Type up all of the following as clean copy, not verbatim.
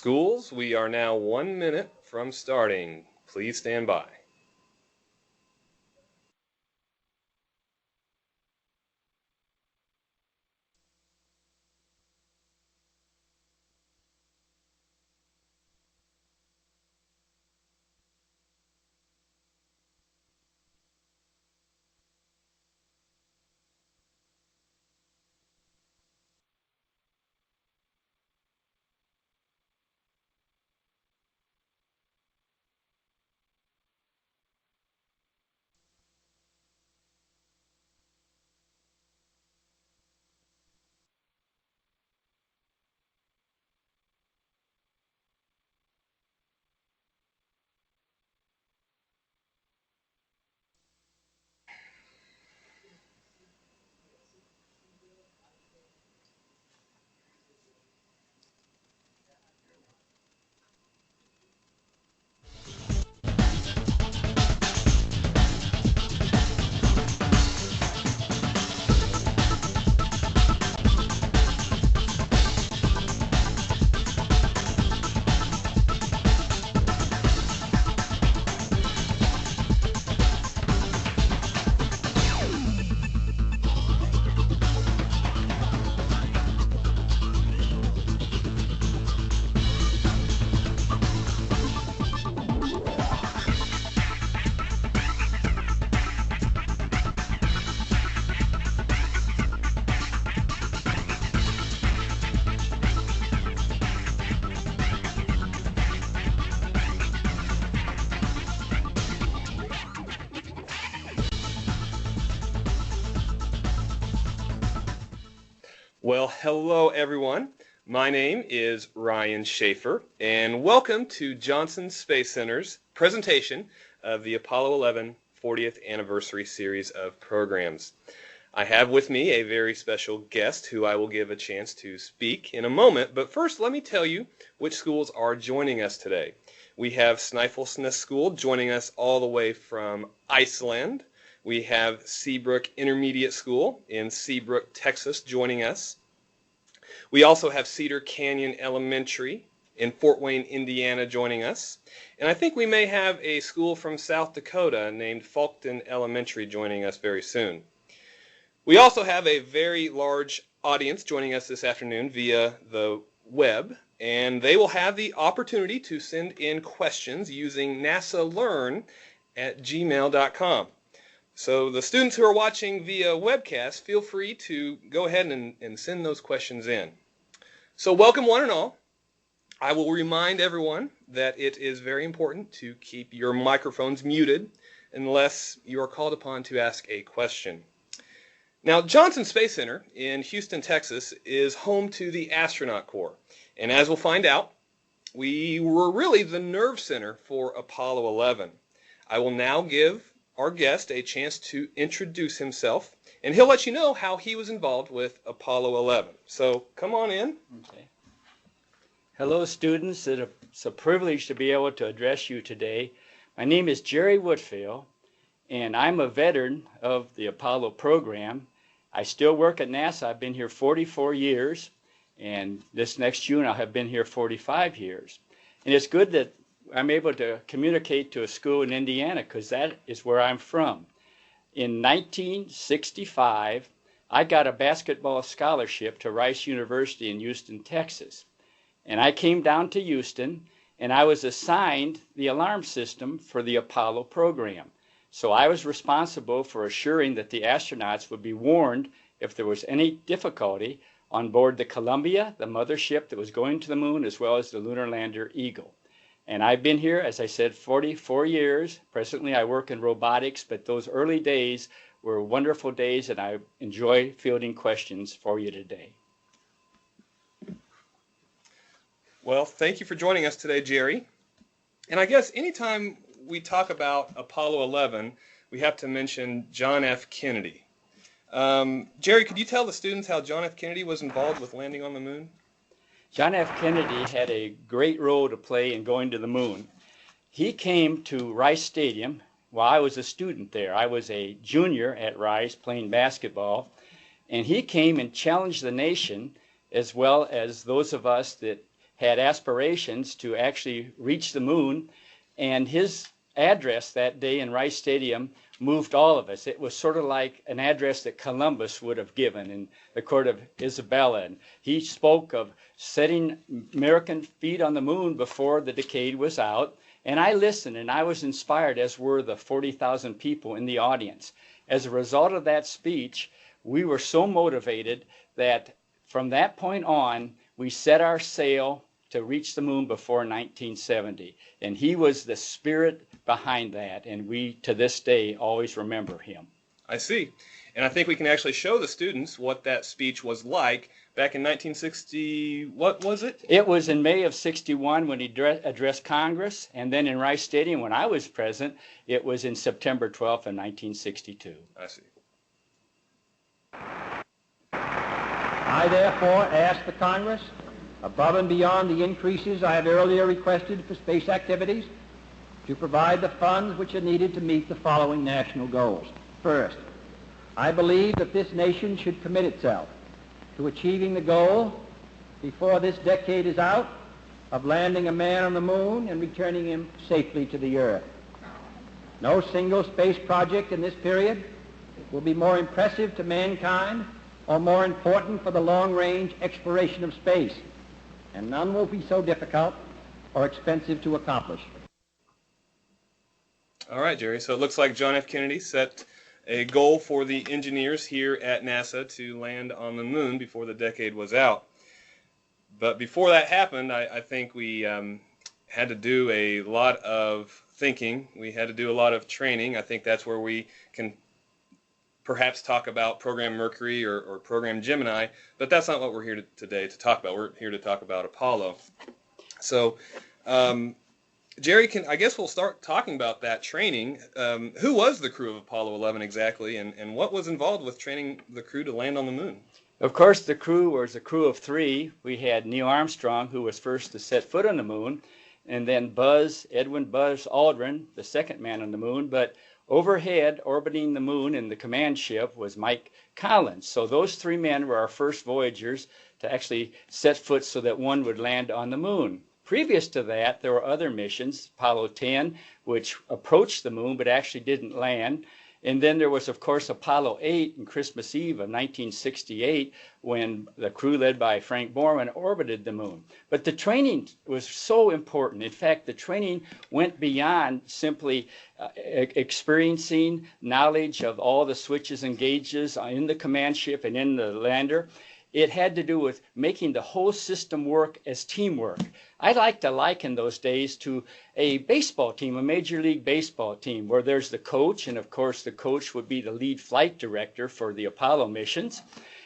Schools, we are now 1 minute from starting. Please stand by. Well, hello everyone. My name is Ryan Schaefer, and welcome to Johnson Space Center's presentation of the Apollo 11 40th Anniversary Series of programs. I have with me a very special guest who I will give a chance to speak in a moment, but first let me tell you which schools are joining us today. We have Snæfellsnes School joining us all the way from Iceland. We have Seabrook Intermediate School in Seabrook, Texas, joining us. We also have Cedar Canyon Elementary in Fort Wayne, Indiana, joining us. And I think we may have a school from South Dakota named Fulton Elementary joining us very soon. We also have a very large audience joining us this afternoon via the web, and they will have the opportunity to send in questions using nasalearn@gmail.com. So the students who are watching via webcast, feel free to go ahead and send those questions in. So welcome one and all. I will remind everyone that it is very important to keep your microphones muted unless you are called upon to ask a question. Now, Johnson Space Center in Houston, Texas is home to the Astronaut Corps. And as we'll find out, we were really the nerve center for Apollo 11. I will now give our guest a chance to introduce himself, and he'll let you know how he was involved with Apollo 11. So come on in. Okay. Hello, students. It's a privilege to be able to address you today. My name is Jerry Woodfill, and I'm a veteran of the Apollo program. I still work at NASA. I've been here 44 years, and this next June I'll have been here 45 years. And it's good that I'm able to communicate to a school in Indiana because that is where I'm from. In 1965, I got a basketball scholarship to Rice University in Houston, Texas. And I came down to Houston, and I was assigned the alarm system for the Apollo program. So I was responsible for assuring that the astronauts would be warned if there was any difficulty on board the Columbia, the mothership that was going to the moon, as well as the lunar lander Eagle. And I've been here, as I said, 44 years. Presently, I work in robotics, but those early days were wonderful days, and I enjoy fielding questions for you today. Well, thank you for joining us today, Jerry. And I guess anytime we talk about Apollo 11, we have to mention John F. Kennedy. Jerry, could you tell the students how John F. Kennedy was involved with landing on the moon? John F. Kennedy had a great role to play in going to the moon. He came to Rice Stadium while I was a student there. I was a junior at Rice playing basketball, and he came and challenged the nation as well as those of us that had aspirations to actually reach the moon, and his address that day in Rice Stadium moved all of us. It was sort of like an address that Columbus would have given in the court of Isabella. And he spoke of setting American feet on the moon before the decade was out. And I listened, and I was inspired, as were the 40,000 people in the audience. As a result of that speech, we were so motivated that from that point on, we set our sail to reach the moon before 1970. And he was the spirit behind that, and we, to this day, always remember him. I see. And I think we can actually show the students what that speech was like back in 1960, what was it? It was in May of 61 when he addressed Congress, and then in Rice Stadium when I was present, it was in September 12th of 1962. I see. I therefore ask the Congress, above and beyond the increases I had earlier requested for space activities, to provide the funds which are needed to meet the following national goals. First, I believe that this nation should commit itself to achieving the goal, before this decade is out, of landing a man on the moon and returning him safely to the Earth. No single space project in this period will be more impressive to mankind or more important for the long-range exploration of space, and none will be so difficult or expensive to accomplish. All right, Jerry. So it looks like John F. Kennedy set a goal for the engineers here at NASA to land on the moon before the decade was out. But before that happened, I think we had to do a lot of thinking. We had to do a lot of training. I think that's where we can perhaps talk about Program Mercury or Program Gemini, but that's not what we're here today to talk about. We're here to talk about Apollo. So, Jerry, I guess we'll start talking about that training. Who was the crew of Apollo 11 exactly, and what was involved with training the crew to land on the moon? Of course, the crew was a crew of three. We had Neil Armstrong, who was first to set foot on the moon, and then Edwin Buzz Aldrin, the second man on the moon. But overhead, orbiting the moon in the command ship, was Mike Collins. So those three men were our first voyagers to actually set foot so that one would land on the moon. Previous to that, there were other missions, Apollo 10, which approached the moon but actually didn't land. And then there was, of course, Apollo 8 on Christmas Eve of 1968 when the crew led by Frank Borman orbited the moon. But the training was so important. In fact, the training went beyond simply experiencing knowledge of all the switches and gauges in the command ship and in the lander. It had to do with making the whole system work as teamwork. I like to liken those days to a baseball team, a Major League Baseball team, where there's the coach, and of course the coach would be the lead flight director for the Apollo missions.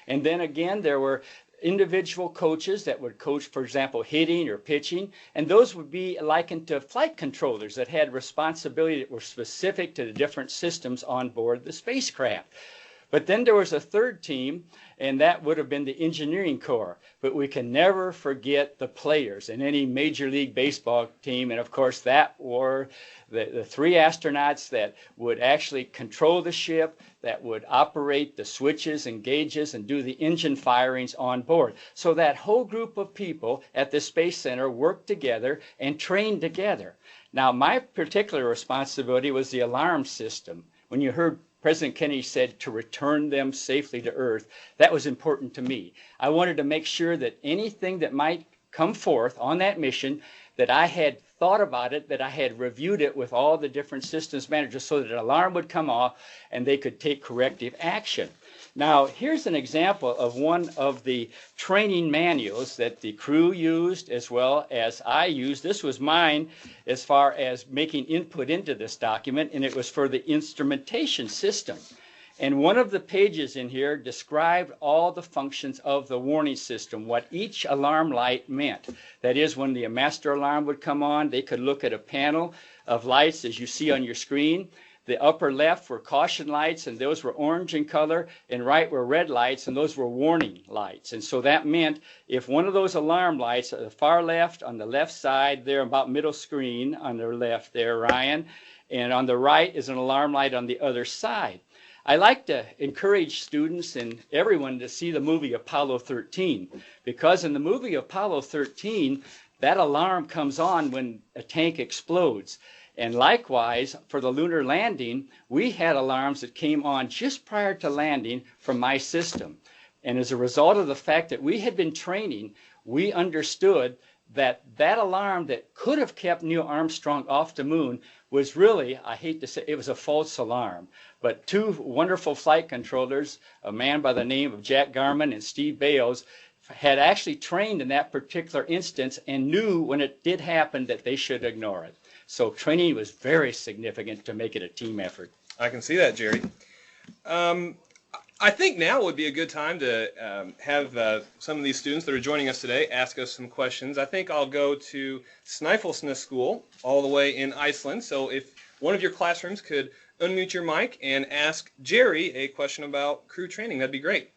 And then again, there were individual coaches that would coach, for example, hitting or pitching, and those would be likened to flight controllers that had responsibility that were specific to the different systems on board the spacecraft. But then there was a third team, and that would have been the engineering corps. But we can never forget the players in any Major League Baseball team. And of course, that were the three astronauts that would actually control the ship, that would operate the switches and gauges and do the engine firings on board. So that whole group of people at the Space Center worked together and trained together. Now, my particular responsibility was the alarm system. When you heard President Kennedy said to return them safely to Earth, that was important to me. I wanted to make sure that anything that might come forth on that mission, that I had thought about it, that I had reviewed it with all the different systems managers so that an alarm would come off and they could take corrective action. Now, here's an example of one of the training manuals that the crew used as well as I used. This was mine as far as making input into this document, and it was for the instrumentation system. And one of the pages in here described all the functions of the warning system, what each alarm light meant. That is, when the master alarm would come on, they could look at a panel of lights as you see on your screen. The upper left were caution lights, and those were orange in color, and right were red lights, and those were warning lights. And so that meant if one of those alarm lights at the far left, on the left side there, about middle screen on the left there, Ryan, and on the right is an alarm light on the other side. I like to encourage students and everyone to see the movie Apollo 13, because in the movie Apollo 13, that alarm comes on when a tank explodes. And likewise, for the lunar landing, we had alarms that came on just prior to landing from my system. And as a result of the fact that we had been training, we understood that that alarm that could have kept Neil Armstrong off the moon was really, I hate to say, it was a false alarm. But two wonderful flight controllers, a man by the name of Jack Garman and Steve Bales, had actually trained in that particular instance and knew when it did happen that they should ignore it. So training was very significant to make it a team effort. I can see that, Jerry. I think now would be a good time to have some of these students that are joining us today ask us some questions. I think I'll go to Snæfellsnes School all the way in Iceland. So if one of your classrooms could unmute your mic and ask Jerry a question about crew training, that'd be great.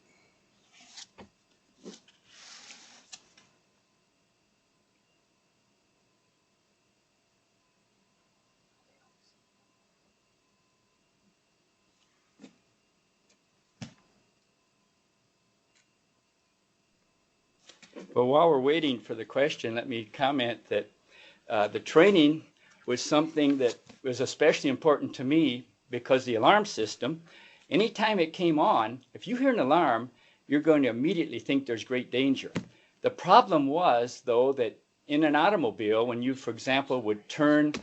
Well, while we're waiting for the question, let me comment that the training was something that was especially important to me because the alarm system, anytime it came on, if you hear an alarm, you're going to immediately think there's great danger. The problem was, though, that in an automobile, when you, for example, would turn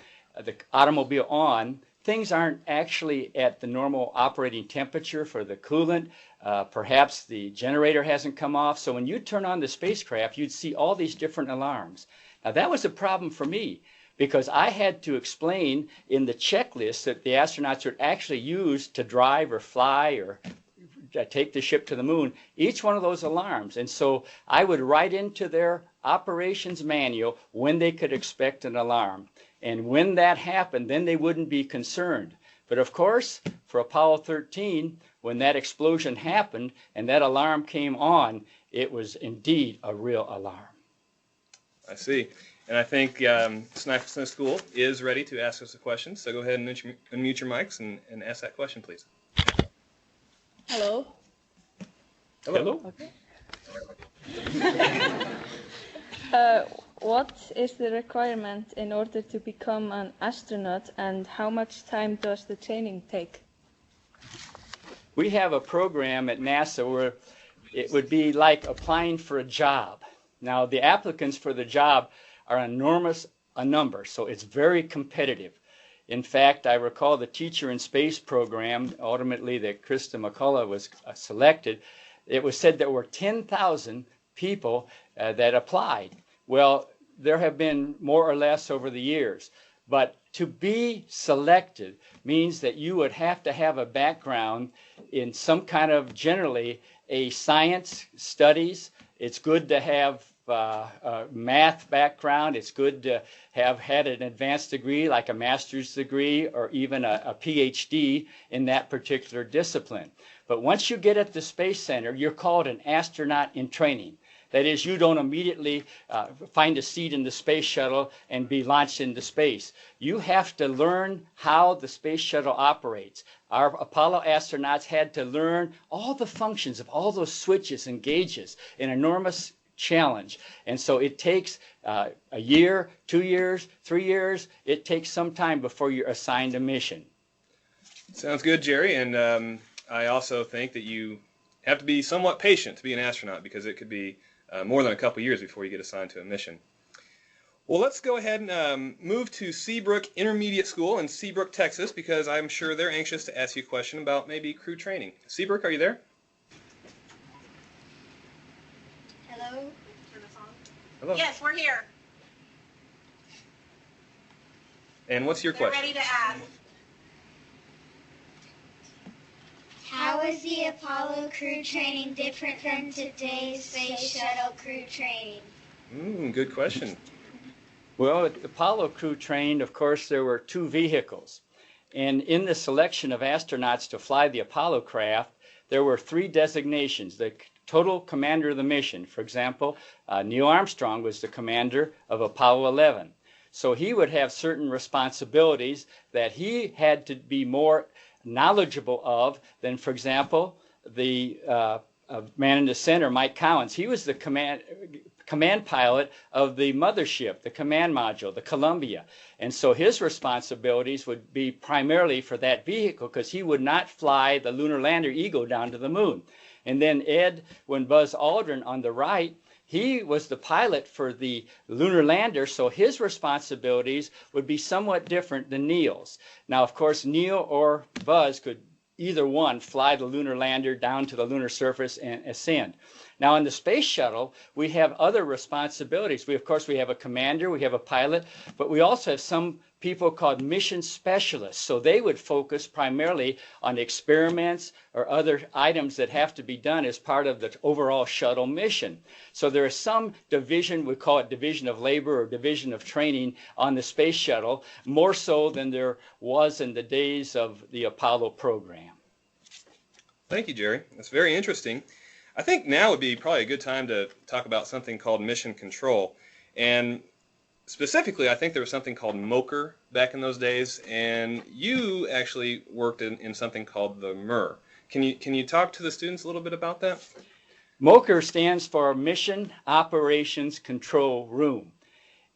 the automobile on, things aren't actually at the normal operating temperature for the coolant. Perhaps the generator hasn't come off. So when you turn on the spacecraft, you'd see all these different alarms. Now that was a problem for me because I had to explain in the checklist that the astronauts would actually use to drive or fly or take the ship to the moon, each one of those alarms. And so I would write into their operations manual when they could expect an alarm. And when that happened, then they wouldn't be concerned. But of course, for Apollo 13, when that explosion happened and that alarm came on, it was indeed a real alarm. I see. And I think Snæfellsnes School is ready to ask us a question. So go ahead and unmute your mics and ask that question, please. Hello. Hello. Okay. What is the requirement in order to become an astronaut, and how much time does the training take? We have a program at NASA where it would be like applying for a job. Now, the applicants for the job are enormous a number, so it's very competitive. In fact, I recall the Teacher in Space program, ultimately that Krista McCullough was selected. It was said there were 10,000 people that applied. Well, there have been more or less over the years, but to be selected means that you would have to have a background in some kind of, generally, a science studies. It's good to have a math background. It's good to have had an advanced degree like a master's degree or even a PhD in that particular discipline. But once you get at the Space Center, you're called an astronaut in training. That is, you don't immediately find a seat in the space shuttle and be launched into space. You have to learn how the space shuttle operates. Our Apollo astronauts had to learn all the functions of all those switches and gauges, an enormous challenge. And so it takes a year, 2 years, 3 years. It takes some time before you're assigned a mission. Sounds good, Jerry. And I also think that you have to be somewhat patient to be an astronaut because it could be more than a couple years before you get assigned to a mission. Well, let's go ahead and move to Seabrook Intermediate School in Seabrook, Texas, because I'm sure they're anxious to ask you a question about maybe crew training. Seabrook, are you there? Hello? Hello. Yes, we're here. And what's your They're question? ready to ask. How is the Apollo crew training different from today's space shuttle crew training? Good question. Well, Apollo crew trained, of course, there were 2 vehicles. And in the selection of astronauts to fly the Apollo craft, there were 3 designations. The total commander of the mission, for example, Neil Armstrong was the commander of Apollo 11. So he would have certain responsibilities that he had to be more knowledgeable of than, for example, the man in the center, Mike Collins. He was the command pilot of the mothership, the command module, the Columbia. And so his responsibilities would be primarily for that vehicle, because he would not fly the lunar lander Ego down to the moon. And then Ed, when Buzz Aldrin on the right, he was the pilot for the lunar lander, so his responsibilities would be somewhat different than Neil's. Now, of course, Neil or Buzz could either one fly the lunar lander down to the lunar surface and ascend. Now, in the space shuttle, we have other responsibilities. Of course, we have a commander, we have a pilot, but we also have some people called mission specialists. So they would focus primarily on experiments or other items that have to be done as part of the overall shuttle mission. So there is some division, we call it division of labor or division of training on the space shuttle, more so than there was in the days of the Apollo program. Thank you, Jerry. That's very interesting. I think now would be probably a good time to talk about something called mission control. And specifically, I think there was something called MOCR back in those days, and you actually worked in something called the MER. Can you talk to the students a little bit about that? MOCR stands for Mission Operations Control Room.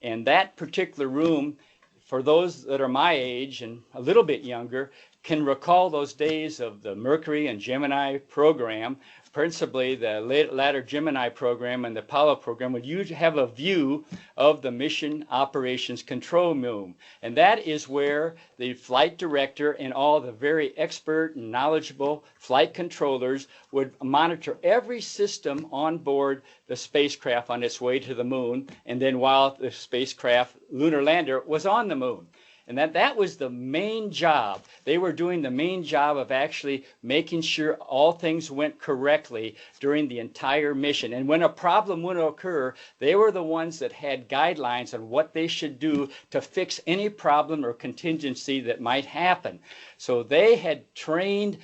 And that particular room, for those that are my age and a little bit younger, can recall those days of the Mercury and Gemini program, principally the latter Gemini program and the Apollo program, would you have a view of the Mission Operations Control Room. And that is where the flight director and all the very expert and knowledgeable flight controllers would monitor every system on board the spacecraft on its way to the moon, and then while the spacecraft lunar lander was on the moon. And that was the main job. They were doing the main job of actually making sure all things went correctly during the entire mission. And when a problem would occur, they were the ones that had guidelines on what they should do to fix any problem or contingency that might happen. So they had trained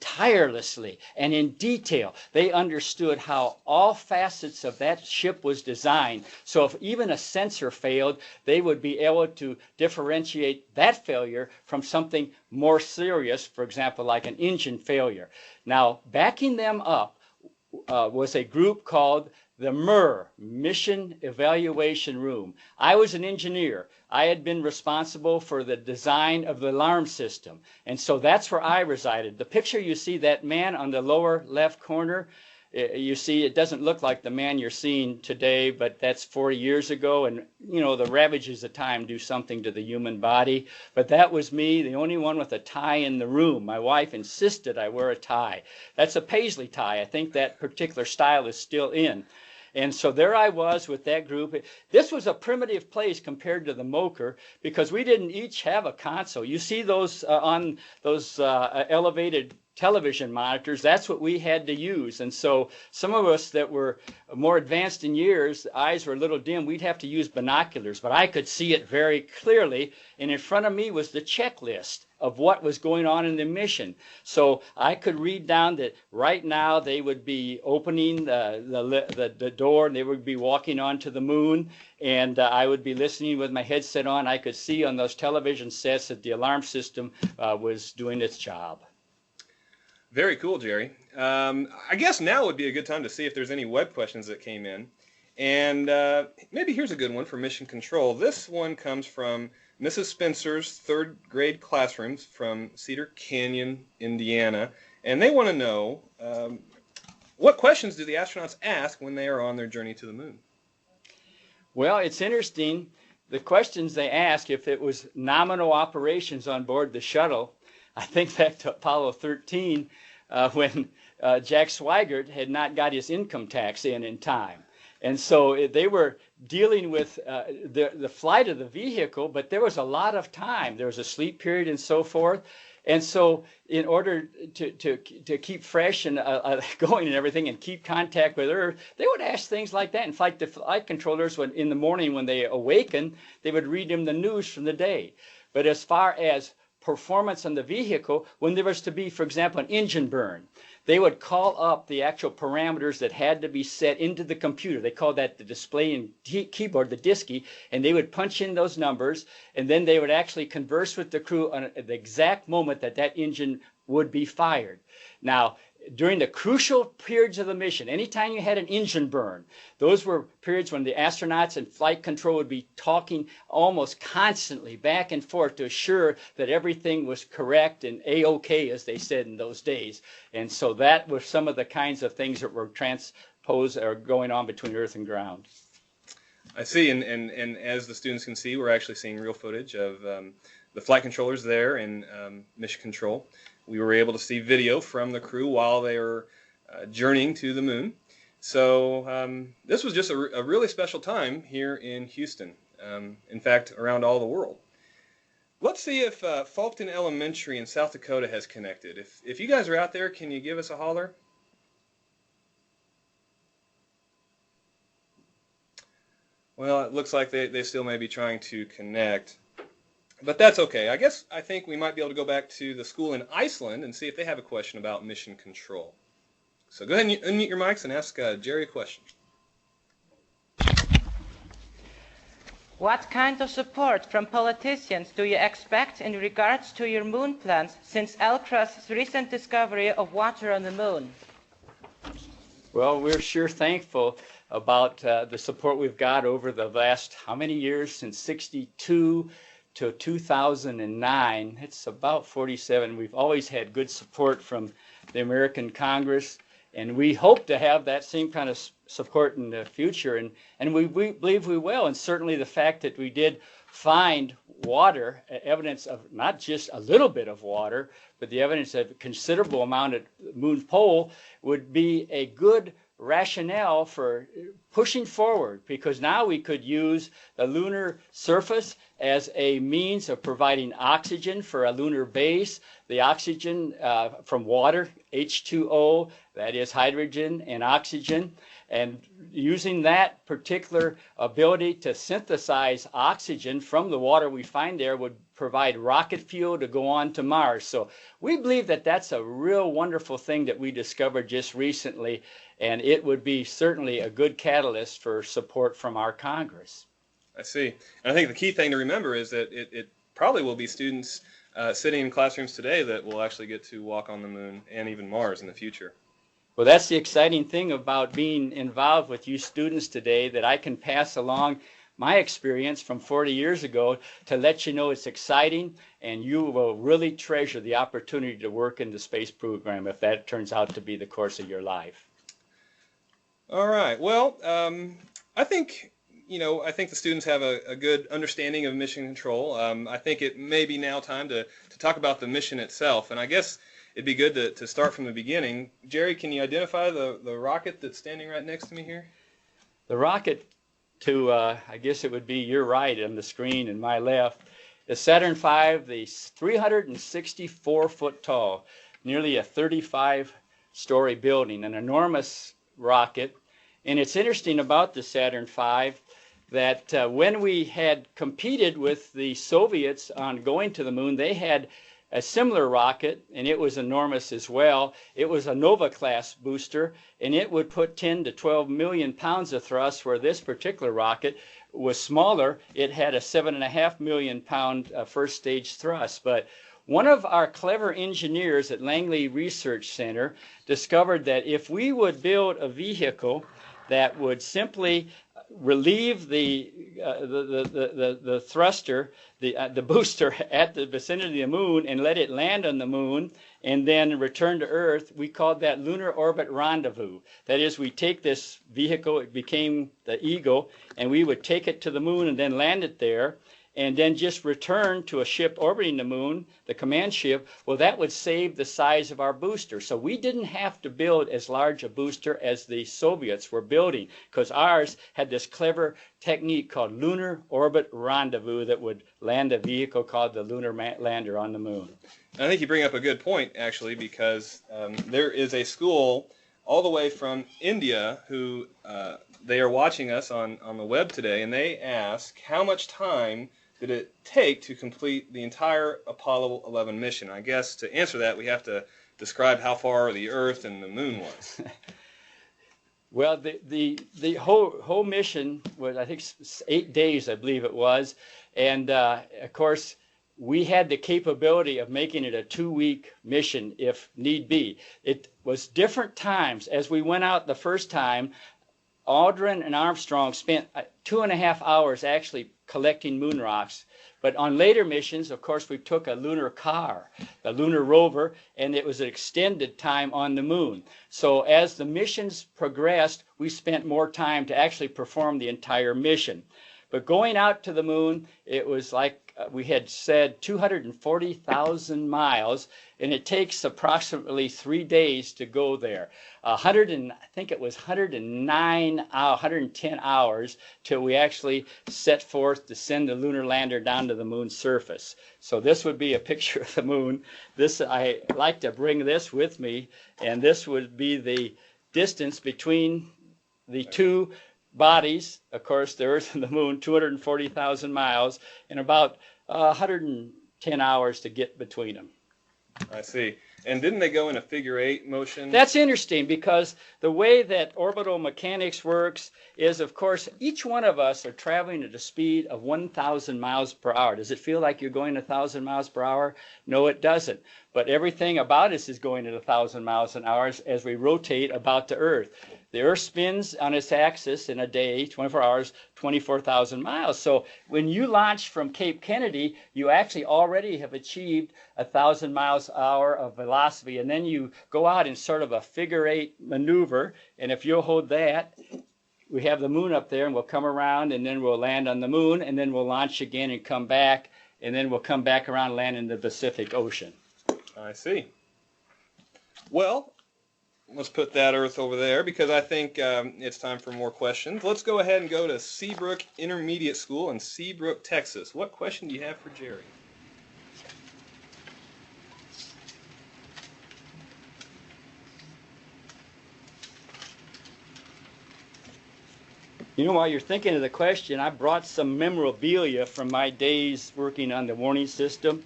tirelessly and in detail. They understood how all facets of that ship was designed. So if even a sensor failed, they would be able to differentiate that failure from something more serious, for example, like an engine failure. Now, backing them up was a group called the MER, Mission Evaluation Room. I was an engineer. I had been responsible for the design of the alarm system, and so that's where I resided. The picture you see, that man on the lower left corner, you see, it doesn't look like the man you're seeing today, but that's 40 years ago, and you know, the ravages of time do something to the human body. But that was me, the only one with a tie in the room. My wife insisted I wear a tie. That's a paisley tie. I think that particular style is still in. And so there I was with that group. This was a primitive place compared to the MOCR, because we didn't each have a console. You see those on those elevated television monitors, that's what we had to use. And so some of us that were more advanced in years, the eyes were a little dim, we'd have to use binoculars, but I could see it very clearly, and in front of me was the checklist of what was going on in the mission. So I could read down that right now they would be opening the door, and they would be walking onto the moon, and I would be listening with my headset on. I could see on those television sets that the alarm system was doing its job. Very cool, Jerry. I guess now would be a good time to see if there's any web questions that came in. And maybe here's a good one for Mission Control. This one comes from Mrs. Spencer's third grade classrooms from Cedar Canyon, Indiana. And they want to know, what questions do the astronauts ask when they are on their journey to the moon? Well, it's interesting. The questions they ask, if it was nominal operations on board the shuttle, I think back to Apollo 13 when Jack Swigert had not got his income tax in time. And so they were dealing with the flight of the vehicle, but there was a lot of time. There was a sleep period and so forth. And so in order to keep fresh and going and everything and keep contact with Earth, they would ask things like that. In fact, the flight controllers, in the morning when they awakened, they would read them the news from the day. But as far as performance on the vehicle when there was to be, for example, an engine burn. They would call up the actual parameters that had to be set into the computer. They called that the display and keyboard, the DISKY, and they would punch in those numbers, and then they would actually converse with the crew on the exact moment that that engine would be fired. Now, during the crucial periods of the mission, anytime you had an engine burn, those were periods when the astronauts and flight control would be talking almost constantly back and forth to assure that everything was correct and A-OK, as they said in those days. And so that was some of the kinds of things that were transposed or going on between Earth and ground. I see, and as the students can see, we're actually seeing real footage of the flight controllers there in mission control. We were able to see video from the crew while they were journeying to the moon. So this was just a really special time here in Houston, in fact, around all the world. Let's see if Faulkton Elementary in South Dakota has connected. If you guys are out there, can you give us a holler? Well, it looks like they still may be trying to connect. But that's okay. I think we might be able to go back to the school in Iceland and see if they have a question about mission control. So go ahead and unmute your mics and ask Jerry a question. What kind of support from politicians do you expect in regards to your moon plans since LCRA's recent discovery of water on the moon? Well, we're sure thankful about the support we've got over the last, how many years, since 62 to 2009. It's about 47. We've always had good support from the American Congress, and we hope to have that same kind of support in the future, and we believe we will. And certainly the fact that we did find water, evidence of not just a little bit of water, but the evidence of a considerable amount at the moon's pole, would be a good rationale for pushing forward, because now we could use the lunar surface as a means of providing oxygen for a lunar base. The oxygen from water, H2O, that is hydrogen and oxygen, and using that particular ability to synthesize oxygen from the water we find there would provide rocket fuel to go on to Mars. So we believe that that's a real wonderful thing that we discovered just recently, and it would be certainly a good catalyst for support from our Congress. I see. And I think the key thing to remember is that it probably will be students sitting in classrooms today that will actually get to walk on the moon and even Mars in the future. Well, that's the exciting thing about being involved with you students today, that I can pass along my experience from 40 years ago to let you know it's exciting, and you will really treasure the opportunity to work in the space program if that turns out to be the course of your life. All right. Well, I think the students have a good understanding of mission control. I think it may be now time to talk about the mission itself, and I guess it'd be good to start from the beginning. Jerry, can you identify the rocket that's standing right next to me here? The rocket to, I guess it would be your right on the screen and my left, is Saturn V, the 364 foot tall, nearly a 35-story building, an enormous rocket. And it's interesting about the Saturn V that when we had competed with the Soviets on going to the moon, they had a similar rocket, and it was enormous as well. It was a Nova-class booster, and it would put 10 to 12 million pounds of thrust, where this particular rocket was smaller. It had a 7.5 million pound first stage thrust. But one of our clever engineers at Langley Research Center discovered that if we would build a vehicle that would simply relieve the thruster, the booster at the vicinity of the moon, and let it land on the moon and then return to Earth, we called that lunar orbit rendezvous. That is, we take this vehicle, it became the Eagle, and we would take it to the moon and then land it there, and then just return to a ship orbiting the moon, the command ship. Well, that would save the size of our booster. So we didn't have to build as large a booster as the Soviets were building, because ours had this clever technique called lunar orbit rendezvous that would land a vehicle called the lunar lander on the moon. I think you bring up a good point, actually, because there is a school all the way from India who they are watching us on the web today, and they ask, how much time did it take to complete the entire Apollo 11 mission? I guess to answer that, we have to describe how far the Earth and the Moon was. Well, the whole mission was, I think, 8 days, I believe it was, and of course we had the capability of making it a 2-week mission if need be. It was different times. As we went out the first time, Aldrin and Armstrong spent 2.5 hours actually collecting moon rocks. But on later missions, of course, we took a lunar car, the lunar rover, and it was an extended time on the moon. So as the missions progressed, we spent more time to actually perform the entire mission. But going out to the moon, it was like we had said 240,000 miles, and it takes approximately 3 days to go there. I think it was 110 hours till we actually set forth to send the lunar lander down to the moon's surface. So this would be a picture of the moon. This, I like to bring this with me, and this would be the distance between the two bodies, of course, the Earth and the Moon, 240,000 miles, and about 110 hours to get between them. I see. And didn't they go in a figure-8 motion? That's interesting because the way that orbital mechanics works is, of course, each one of us are traveling at a speed of 1,000 miles per hour. Does it feel like you're going 1,000 miles per hour? No, it doesn't. But everything about us is going at 1,000 miles an hour as we rotate about the Earth. The Earth spins on its axis in a day, 24 hours, 24,000 miles. So when you launch from Cape Kennedy, you actually already have achieved 1,000 miles an hour of velocity. And then you go out in sort of a figure-8 maneuver. And if you'll hold that, we have the moon up there, and we'll come around, and then we'll land on the moon, and then we'll launch again and come back, and then we'll come back around and land in the Pacific Ocean. I see. Well, let's put that Earth over there because I think it's time for more questions. Let's go ahead and go to Seabrook Intermediate School in Seabrook, Texas. What question do you have for Jerry? You know, while you're thinking of the question, I brought some memorabilia from my days working on the warning system.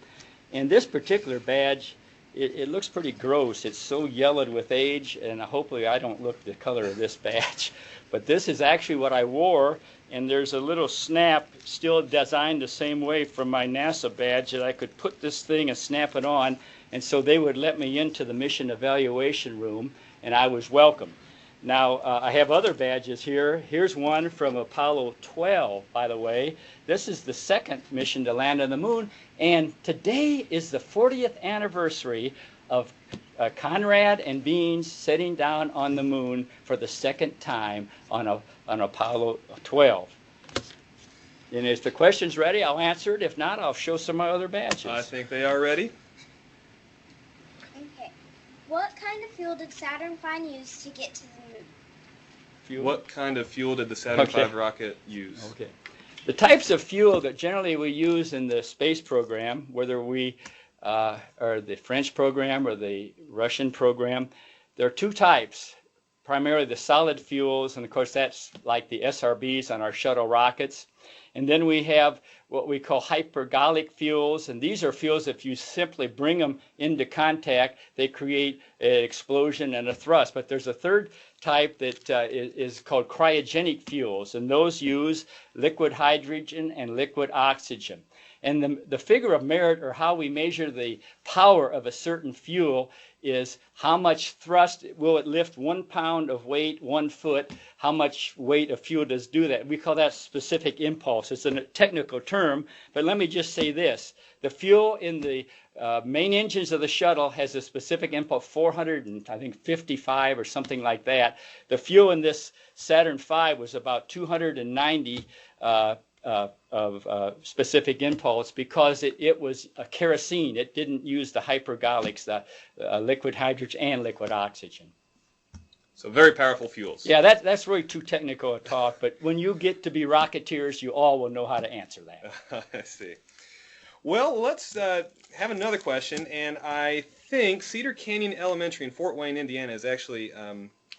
And this particular badge, it looks pretty gross. It's so yellowed with age, and hopefully I don't look the color of this badge. But this is actually what I wore, and there's a little snap still designed the same way from my NASA badge that I could put this thing and snap it on, and so they would let me into the mission evaluation room, and I was welcome. Now, I have other badges here. Here's one from Apollo 12, by the way. This is the second mission to land on the moon, and today is the 40th anniversary of Conrad and Beans sitting down on the moon for the second time on Apollo 12. And if the question's ready, I'll answer it. If not, I'll show some of my other badges. I think they are ready. Okay. What kind of fuel did Saturn V use to get to the moon? Fuel. What kind of fuel did the Saturn V rocket use? Okay. The types of fuel that generally we use in the space program, whether we are the French program or the Russian program, there are two types. Primarily the solid fuels, and of course that's like the SRBs on our shuttle rockets. And then we have what we call hypergolic fuels, and these are fuels if you simply bring them into contact, they create an explosion and a thrust. But there's a third type that is called cryogenic fuels, and those use liquid hydrogen and liquid oxygen. And the figure of merit, or how we measure the power of a certain fuel, is how much thrust will it lift 1 pound of weight, 1 foot, how much weight of fuel does do that. We call that specific impulse. It's a technical term, but let me just say this. The fuel in the main engines of the shuttle has a specific impulse, 455 or something like that. The fuel in this Saturn V was about 290 of specific impulse because it was a kerosene. It didn't use the hypergolics, the liquid hydrogen and liquid oxygen. So very powerful fuels. Yeah, that's really too technical a talk, but when you get to be Rocketeers, you all will know how to answer that. I see. Well, let's have another question, and I think Cedar Canyon Elementary in Fort Wayne, Indiana is actually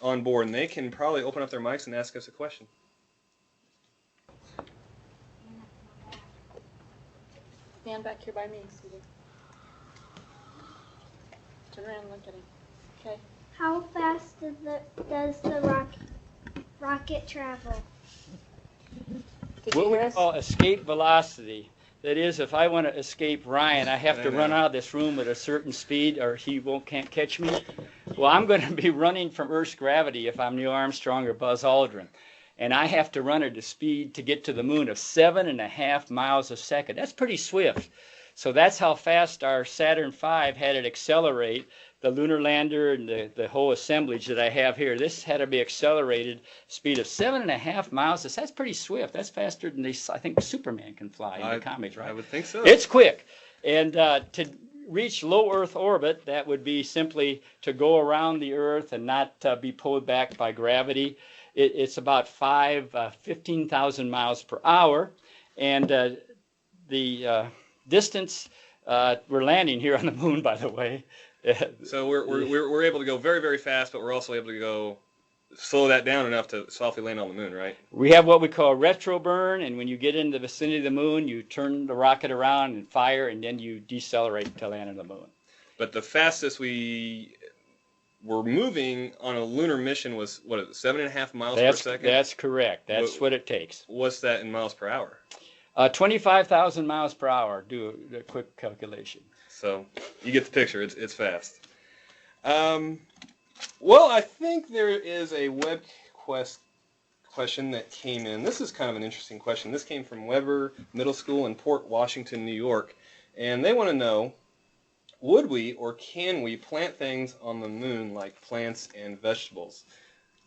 on board, and they can probably open up their mics and ask us a question. stand back here by me, sweetie. Turn around and look at him. Okay. How fast does the rocket travel? Did you What we hear us? call escape velocity. That is, if I want to escape Ryan, I have to run out of this room at a certain speed or he can't catch me. Well, I'm going to be running from Earth's gravity if I'm Neil Armstrong or Buzz Aldrin. And I have to run at a speed to get to the moon of 7.5 miles a second. That's pretty swift. So that's how fast our Saturn V had it accelerate. The lunar lander and the whole assemblage that I have here, this had to be accelerated speed of 7.5 miles. That's pretty swift. That's faster than I think Superman can fly in the comics, right? I would think so. It's quick. And to reach low Earth orbit, that would be simply to go around the Earth and not be pulled back by gravity. It's about 15,000 miles per hour. And the distance, we're landing here on the moon, by the way. So we're able to go very, very fast, but we're also able to slow that down enough to softly land on the moon, right? We have what we call retro burn, and when you get in the vicinity of the moon, you turn the rocket around and fire, and then you decelerate to land on the moon. But the fastest we were moving on a lunar mission was, 7.5 miles per second? That's correct. That's what it takes. What's that in miles per hour? 25,000 miles per hour. Do a quick calculation. So you get the picture. It's fast. Well, I think there is a web question that came in. This is kind of an interesting question. This came from Weber Middle School in Port Washington, New York. And they want to know, would we or can we plant things on the moon like plants and vegetables?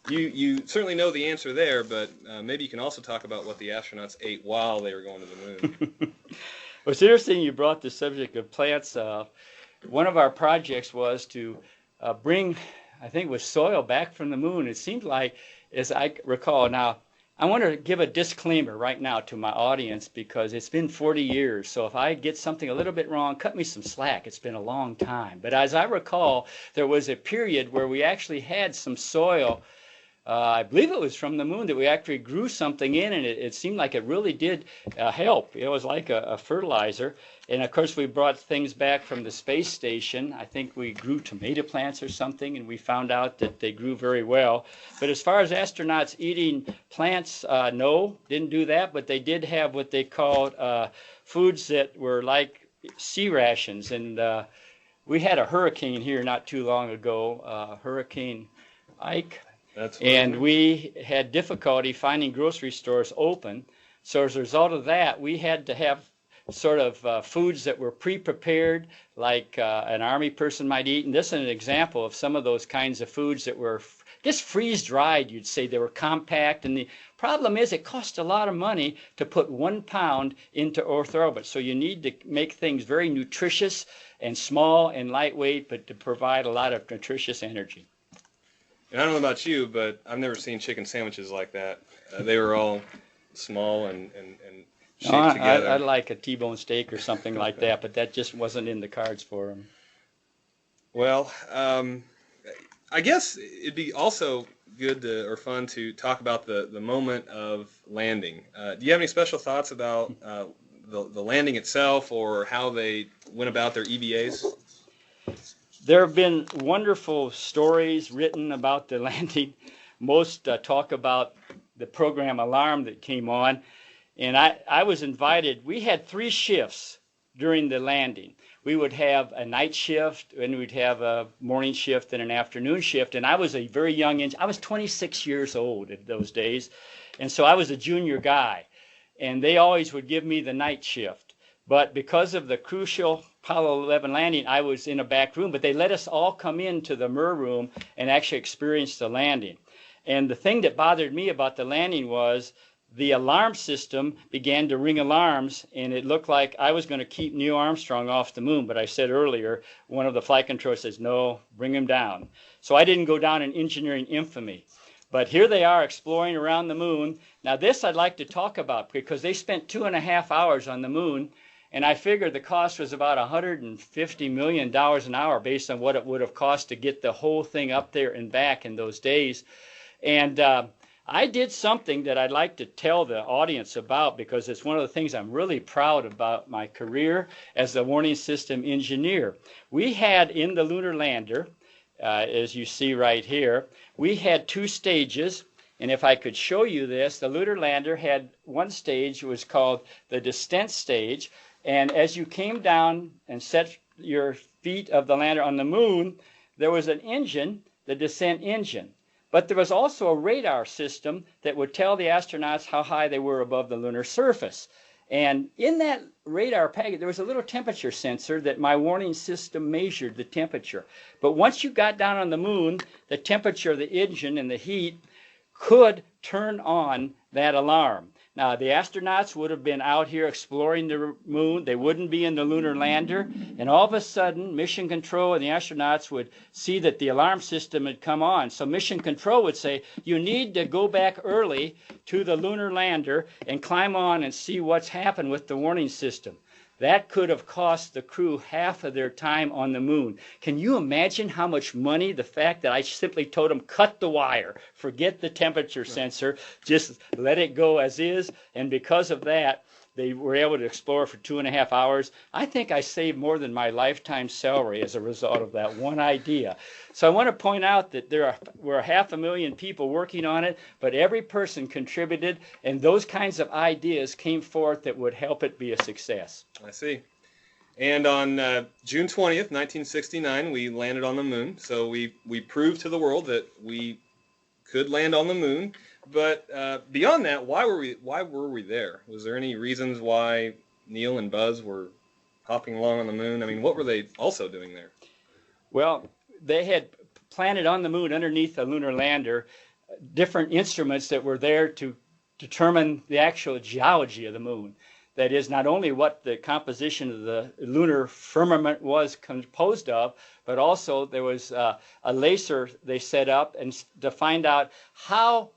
You certainly know the answer there, but maybe you can also talk about what the astronauts ate while they were going to the moon. Well, it's interesting you brought the subject of plants. One of our projects was to bring, I think it was soil back from the moon. It seemed like, as I recall, now I want to give a disclaimer right now to my audience because it's been 40 years. So if I get something a little bit wrong, cut me some slack. It's been a long time. But as I recall, there was a period where we actually had some soil. I believe it was from the moon that we actually grew something in, and it seemed like it really did help. It was like a fertilizer. And, of course, we brought things back from the space station. I think we grew tomato plants or something, and we found out that they grew very well. But as far as astronauts eating plants, no, didn't do that. But they did have what they called foods that were like sea rations. And we had a hurricane here not too long ago, Hurricane Ike. And we had difficulty finding grocery stores open. So as a result of that, we had to have sort of foods that were pre-prepared, like an Army person might eat. And this is an example of some of those kinds of foods that were just freeze-dried, you'd say. They were compact. And the problem is it costs a lot of money to put 1 pound into Earth orbit. So you need to make things very nutritious and small and lightweight, but to provide a lot of nutritious energy. And I don't know about you, but I've never seen chicken sandwiches like that. They were all small and shaped together. I'd like a T-bone steak or something like that, but that just wasn't in the cards for them. Well, I guess it'd be also good or fun to talk about the moment of landing. Do you have any special thoughts about the landing itself or how they went about their EVAs? There have been wonderful stories written about the landing. Most talk about the program alarm that came on. And I was invited. We had 3 shifts during the landing. We would have a night shift, and we'd have a morning shift and an afternoon shift. And I was a very young engineer. I was 26 years old in those days. And so I was a junior guy. And they always would give me the night shift. But because of the crucial Apollo 11 landing, I was in a back room, but they let us all come into the MER room and actually experience the landing. And the thing that bothered me about the landing was the alarm system began to ring alarms, and it looked like I was going to keep Neil Armstrong off the moon. But I said earlier, one of the flight controllers says, no, bring him down. So I didn't go down in engineering infamy. But here they are exploring around the moon. Now this I'd like to talk about because they spent 2.5 hours on the moon. And I figured the cost was about $150 million an hour based on what it would have cost to get the whole thing up there and back in those days. And I did something that I'd like to tell the audience about because it's one of the things I'm really proud about my career as a warning system engineer. We had in the lunar lander, as you see right here, we had 2 stages. And if I could show you this, the lunar lander had one stage, was called the descent stage. And as you came down and set your feet of the lander on the moon, there was an engine, the descent engine. But there was also a radar system that would tell the astronauts how high they were above the lunar surface. And in that radar packet, there was a little temperature sensor that my warning system measured the temperature. But once you got down on the moon, the temperature of the engine and the heat could turn on that alarm. Now, the astronauts would have been out here exploring the moon. They wouldn't be in the lunar lander. And all of a sudden, Mission Control and the astronauts would see that the alarm system had come on. So Mission Control would say, you need to go back early to the lunar lander and climb on and see what's happened with the warning system. That could have cost the crew half of their time on the moon. Can you imagine how much money the fact that I simply told them, cut the wire, forget the temperature sensor, just let it go as is, and because of that, they were able to explore for 2.5 hours. I think I saved more than my lifetime salary as a result of that one idea. So I want to point out that there were 500,000 people working on it, but every person contributed, and those kinds of ideas came forth that would help it be a success. I see. And on June 20th, 1969, we landed on the moon. So we proved to the world that we could land on the moon. But beyond that, why were we there? Was there any reasons why Neil and Buzz were hopping along on the moon? I mean, what were they also doing there? Well, they had planted on the moon underneath the lunar lander different instruments that were there to determine the actual geology of the moon. That is, not only what the composition of the lunar firmament was composed of, but also there was a laser they set up and to find out how,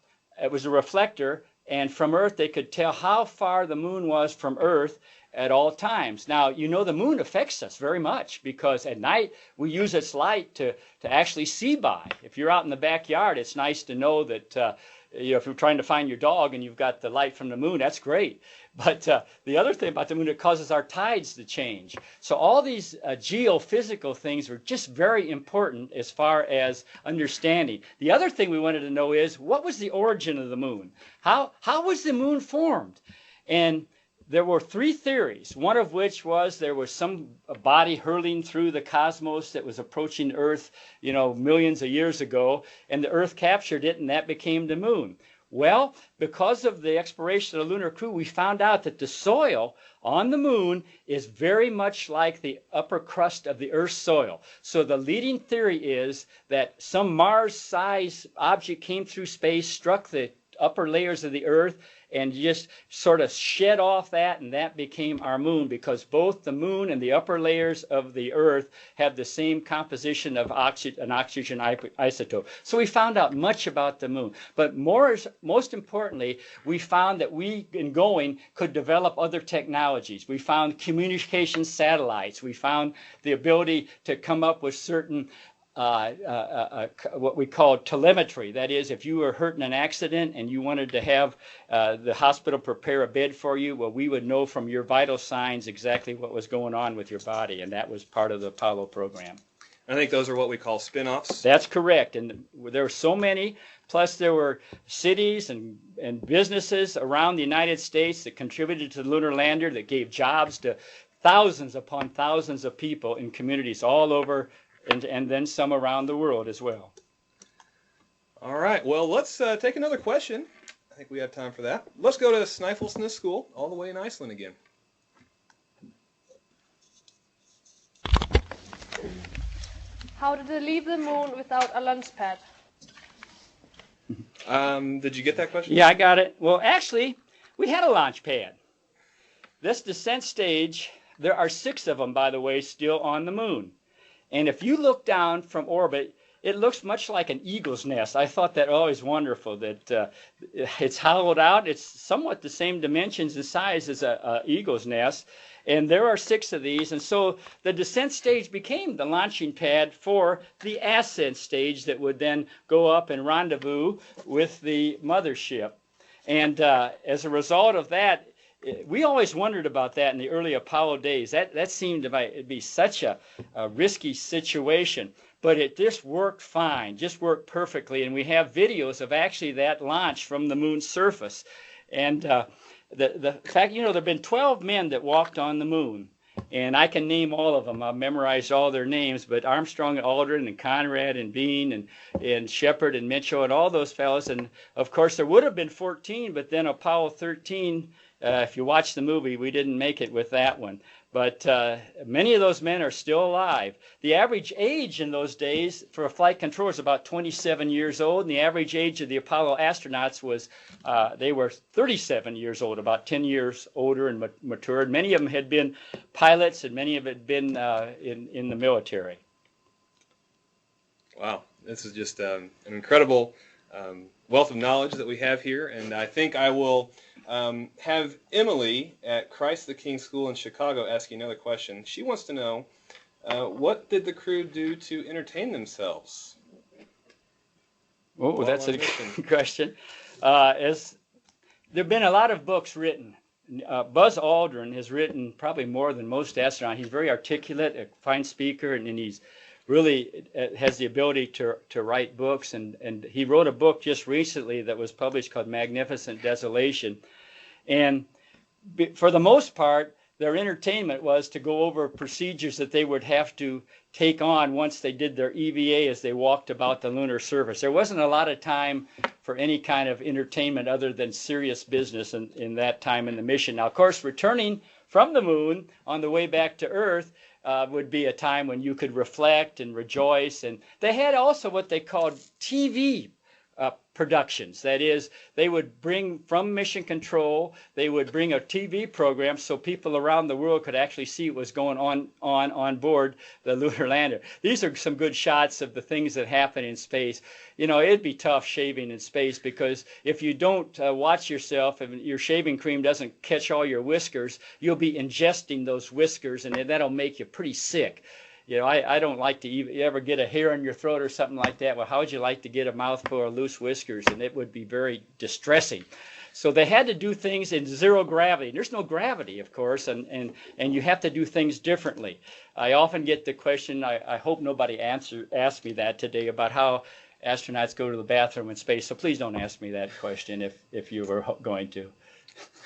it was a reflector, and from Earth they could tell how far the moon was from Earth at all times. Now, you know the moon affects us very much because at night we use its light to actually see by. If you're out in the backyard, it's nice to know that if you're trying to find your dog and you've got the light from the moon, that's great. But the other thing about the moon, it causes our tides to change. So all these geophysical things were just very important as far as understanding. The other thing we wanted to know is, what was the origin of the moon? How was the moon formed? And there were 3 theories, one of which was there was some body hurling through the cosmos that was approaching Earth, millions of years ago, and the Earth captured it, and that became the moon. Well, because of the exploration of the lunar crew, we found out that the soil on the moon is very much like the upper crust of the Earth's soil. So the leading theory is that some Mars-sized object came through space, struck the upper layers of the Earth, and just sort of shed off that, and that became our moon, because both the moon and the upper layers of the Earth have the same composition of an oxygen isotope. So we found out much about the moon. But most importantly, we found that we, in going, could develop other technologies. We found communication satellites. We found the ability to come up with certain what we call telemetry. That is, if you were hurt in an accident and you wanted to have the hospital prepare a bed for you, well, we would know from your vital signs exactly what was going on with your body, and that was part of the Apollo program. I think those are what we call spin-offs. That's correct, and there were so many, plus there were cities and businesses around the United States that contributed to the lunar lander, that gave jobs to thousands upon thousands of people in communities all over, and then some around the world as well. All right, well, let's take another question. I think we have time for that. Let's go to Snæfellsnes School, all the way in Iceland again. How did they leave the moon without a launch pad? Did you get that question? Yeah, I got it. Well, actually, we had a launch pad. This descent stage, there are 6 of them, by the way, still on the moon. And if you look down from orbit, it looks much like an eagle's nest. I thought that always wonderful, that it's hollowed out. It's somewhat the same dimensions and size as an eagle's nest. And there are 6 of these, and so the descent stage became the launching pad for the ascent stage that would then go up and rendezvous with the mothership. And as a result of that, we always wondered about that in the early Apollo days. That seemed to be such a risky situation. But it just worked fine, just worked perfectly. And we have videos of actually that launch from the moon's surface. And the fact, there have been 12 men that walked on the moon. And I can name all of them. I've memorized all their names. But Armstrong and Aldrin and Conrad and Bean and Shepard and Mitchell and all those fellows. And, of course, there would have been 14, but then Apollo 13, if you watch the movie, we didn't make it with that one. But many of those men are still alive. The average age in those days for a flight controller was about 27 years old, and the average age of the Apollo astronauts was, they were 37 years old, about 10 years older and matured. Many of them had been pilots, and many of them had been in the military. Wow, this is just an incredible wealth of knowledge that we have here, and I think I will have Emily at Christ the King School in Chicago ask you another question. She wants to know, what did the crew do to entertain themselves? Oh, that's a good question. There have been a lot of books written. Buzz Aldrin has written probably more than most astronauts. He's very articulate, a fine speaker, and he's really has the ability to write books. And he wrote a book just recently that was published called Magnificent Desolation. And for the most part, their entertainment was to go over procedures that they would have to take on once they did their EVA as they walked about the lunar surface. There wasn't a lot of time for any kind of entertainment other than serious business in that time in the mission. Now, of course, returning from the moon on the way back to Earth would be a time when you could reflect and rejoice. And they had also what they called TV productions. That is, they would bring from Mission Control, they would bring a TV program so people around the world could actually see what was going on board the lunar lander. These are some good shots of the things that happen in space. It'd be tough shaving in space because if you don't watch yourself and your shaving cream doesn't catch all your whiskers, you'll be ingesting those whiskers, and that'll make you pretty sick. I don't like to you ever get a hair in your throat or something like that. Well, how would you like to get a mouthful of loose whiskers? And it would be very distressing. So they had to do things in zero gravity. There's no gravity, of course, and you have to do things differently. I often get the question, I hope nobody asks me that today, about how astronauts go to the bathroom in space. So please don't ask me that question if you were going to.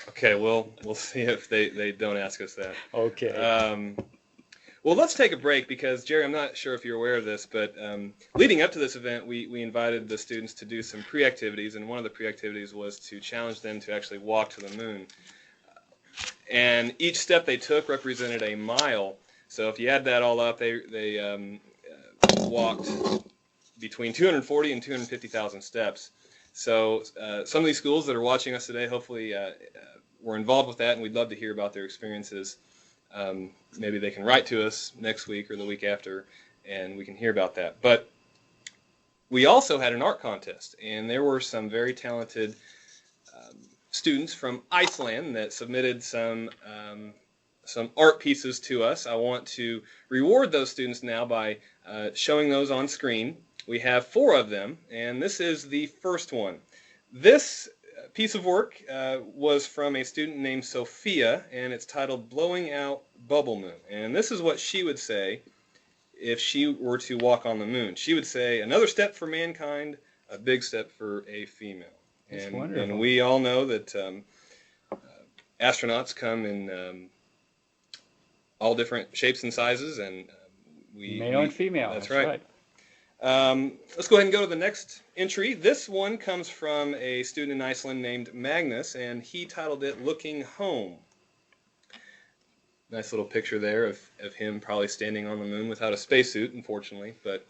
Okay, we'll see if they don't ask us that. Okay. Well, let's take a break because, Jerry, I'm not sure if you're aware of this, but leading up to this event, we invited the students to do some pre-activities, and one of the pre-activities was to challenge them to actually walk to the moon. And each step they took represented a mile. So if you add that all up, they walked between 240 and 250,000 steps. So some of these schools that are watching us today hopefully were involved with that, and we'd love to hear about their experiences. Maybe they can write to us next week or the week after, and we can hear about that. But we also had an art contest, and there were some very talented students from Iceland that submitted some art pieces to us. I want to reward those students now by showing those on screen. We have 4 of them, and this is the first one. This piece of work was from a student named Sophia, and it's titled Blowing Out Bubble Moon. And this is what she would say if she were to walk on the moon. She would say, another step for mankind, a big step for a female. And we all know that astronauts come in all different shapes and sizes, and male and female. That's right. Let's go ahead and go to the next entry. This one comes from a student in Iceland named Magnus, and he titled it Looking Home. Nice little picture there of him probably standing on the moon without a spacesuit, unfortunately, but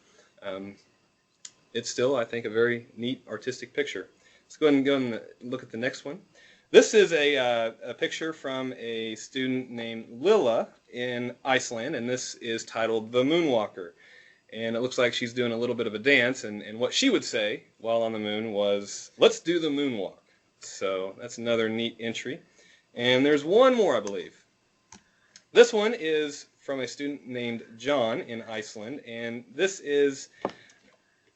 it's still, I think, a very neat artistic picture. Let's go ahead and look at the next one. This is a picture from a student named Lilla in Iceland, and this is titled The Moonwalker. And it looks like she's doing a little bit of a dance, and what she would say while on the moon was, let's do the moonwalk. So that's another neat entry. And there's one more, I believe. This one is from a student named John in Iceland, and this is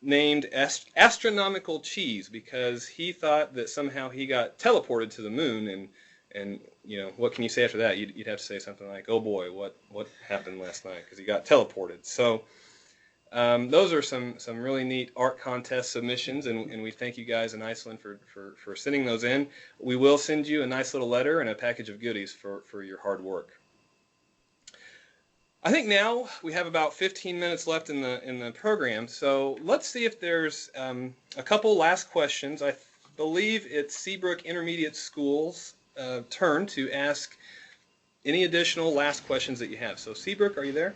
named Astronomical Cheese because he thought that somehow he got teleported to the moon, and you know, what can you say after that? You'd have to say something like, "Oh boy, what happened last night?" Because he got teleported. So those are some really neat art contest submissions, and we thank you guys in Iceland for sending those in. We will send you a nice little letter and a package of goodies for your hard work. I think now we have about 15 minutes left in the program, so let's see if there's a couple last questions. I believe it's Seabrook Intermediate School's turn to ask any additional last questions that you have. So Seabrook, are you there?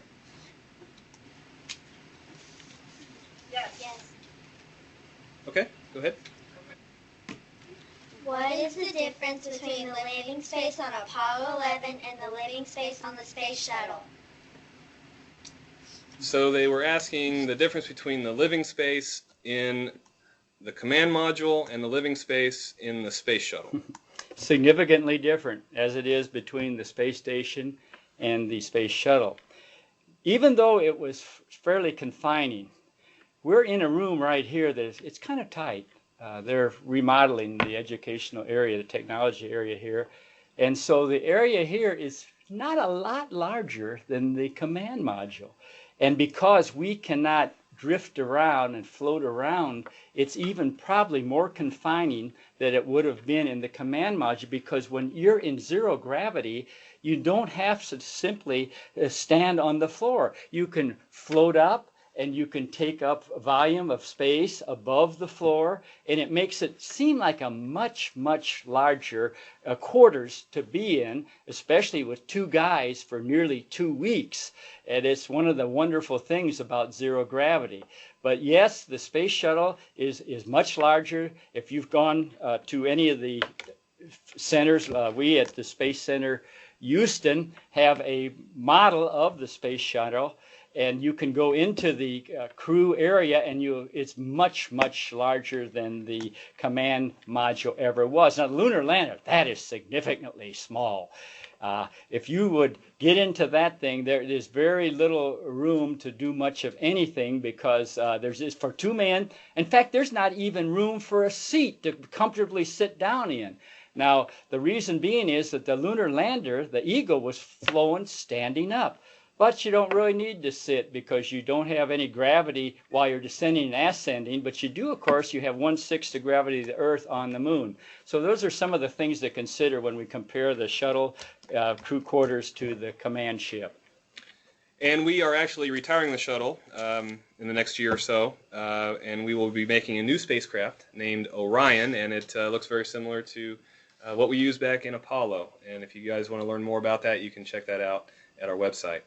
Yes. Okay, go ahead. What is the difference between the living space on Apollo 11 and the living space on the space shuttle? So they were asking the difference between the living space in the command module and the living space in the space shuttle. Significantly different, as it is between the space station and the space shuttle. Even though it was fairly confining, we're in a room right here that it's kind of tight. They're remodeling the educational area, the technology area here. And so the area here is not a lot larger than the command module. And because we cannot drift around and float around, it's even probably more confining than it would have been in the command module, because when you're in zero gravity, you don't have to simply stand on the floor. You can float up, and you can take up volume of space above the floor, and it makes it seem like a much, much larger quarters to be in, especially with two guys for nearly 2 weeks. And it's one of the wonderful things about zero gravity. But yes, the space shuttle is much larger. If you've gone to any of the centers, we at the Space Center Houston have a model of the space shuttle, and you can go into the crew area, and it's much, much larger than the command module ever was. Now, the lunar lander, that is significantly small. If you would get into that thing, there is very little room to do much of anything, because there's for 2 men. In fact, there's not even room for a seat to comfortably sit down in. Now, the reason being is that the lunar lander, the Eagle, was flown standing up. But you don't really need to sit, because you don't have any gravity while you're descending and ascending. But you do, of course, you have 1/6 the gravity of the Earth on the moon. So those are some of the things to consider when we compare the shuttle crew quarters to the command ship. And we are actually retiring the shuttle in the next year or so, and we will be making a new spacecraft named Orion, and it looks very similar to what we used back in Apollo. And if you guys want to learn more about that, you can check that out at our website.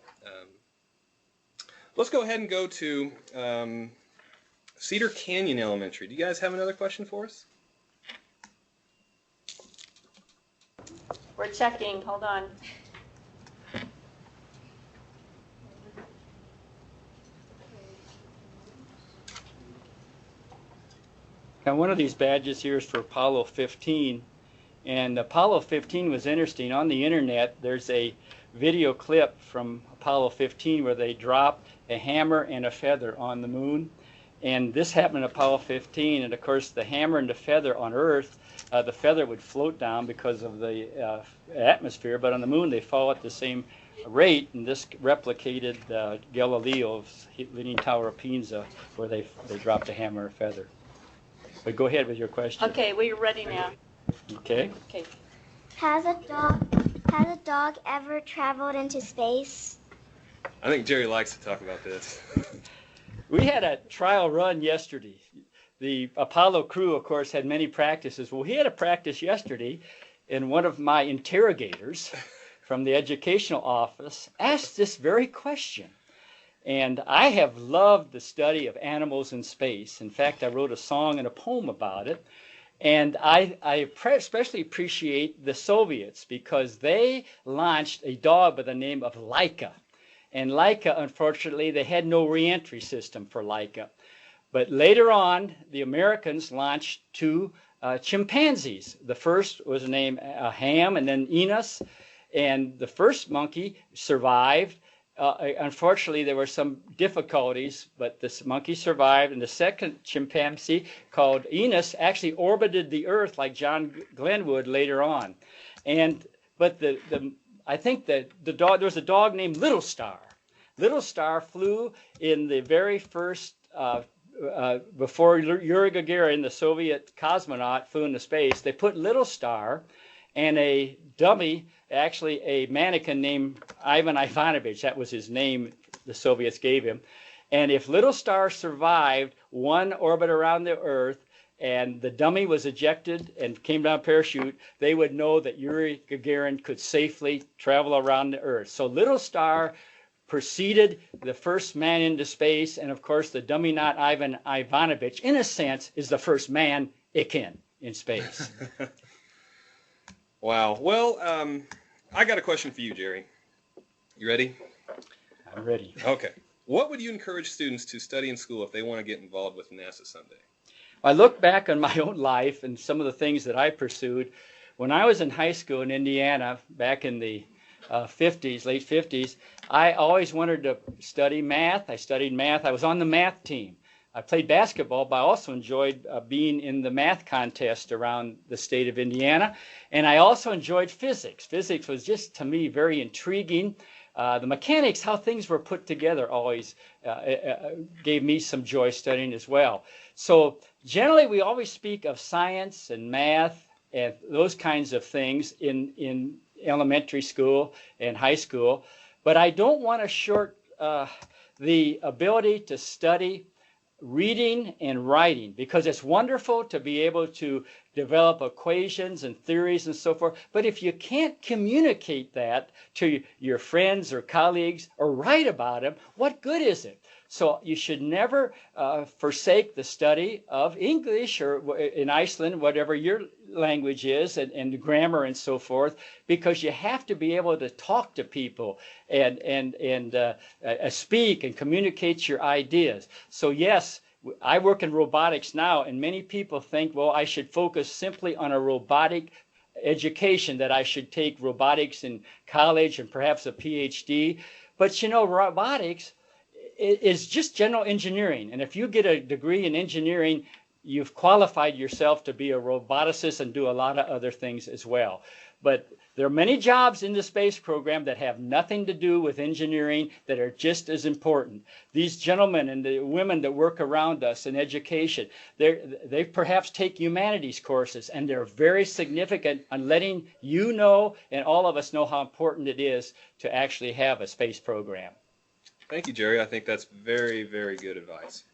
Let's go ahead and go to Cedar Canyon Elementary. Do you guys have another question for us? We're checking. Hold on. Now, one of these badges here is for Apollo 15. And Apollo 15 was interesting. On the internet, there's a video clip from Apollo 15 where they drop a hammer and a feather on the moon. And this happened at Apollo 15. And of course, the hammer and the feather on Earth, the feather would float down because of the atmosphere. But on the moon, they fall at the same rate. And this replicated Galileo's Leaning Tower of Pisa, where they dropped a hammer and a feather. But go ahead with your question. Okay, we're ready now. Okay. Okay. Has a dog ever traveled into space? I think Jerry likes to talk about this. We had a trial run yesterday. The Apollo crew, of course, had many practices. Well, we had a practice yesterday, and one of my interrogators from the educational office asked this very question. And I have loved the study of animals in space. In fact, I wrote a song and a poem about it. And I especially appreciate the Soviets, because they launched a dog by the name of Laika. And Laika, unfortunately, they had no reentry system for Laika. But later on, the Americans launched 2 chimpanzees. The first was named Ham, and then Enos. And the first monkey survived. Unfortunately, there were some difficulties, but this monkey survived. And the second chimpanzee, called Enos, actually orbited the Earth like John Glenn would later on. But I think that there was a dog named Little Star. Little Star flew in the very first, before Yuri Gagarin, the Soviet cosmonaut, flew into space. They put Little Star and a dummy, actually a mannequin named Ivan Ivanovich. That was his name the Soviets gave him. And if Little Star survived one orbit around the Earth and the dummy was ejected and came down parachute, they would know that Yuri Gagarin could safely travel around the Earth. So Little Star preceded the first man into space, and of course the dummy not Ivan Ivanovich, in a sense, is the first man in space. Wow. Well, I got a question for you, Jerry. You ready? I'm ready. Okay. What would you encourage students to study in school if they want to get involved with NASA someday? I look back on my own life and some of the things that I pursued. When I was in high school in Indiana, back in the late 50s, I always wanted to study math. I studied math. I was on the math team. I played basketball, but I also enjoyed being in the math contest around the state of Indiana. And I also enjoyed physics. Physics was just, to me, very intriguing. The mechanics, how things were put together, always gave me some joy studying as well. So generally, we always speak of science and math and those kinds of things in elementary school and high school. But I don't want to short the ability to study reading and writing, because it's wonderful to be able to develop equations and theories and so forth. But if you can't communicate that to your friends or colleagues or write about them, what good is it? So you should never forsake the study of English, or in Iceland, whatever your language is, and the grammar and so forth, because you have to be able to talk to people and speak and communicate your ideas. So yes, I work in robotics now, and many people think, well, I should focus simply on a robotic education, that I should take robotics in college and perhaps a PhD. But you know, robotics is just general engineering. And if you get a degree in engineering, you've qualified yourself to be a roboticist and do a lot of other things as well. But there are many jobs in the space program that have nothing to do with engineering that are just as important. These gentlemen and the women that work around us in education, they perhaps take humanities courses, and they're very significant on letting you know and all of us know how important it is to actually have a space program. Thank you, Jerry. I think that's very, very good advice.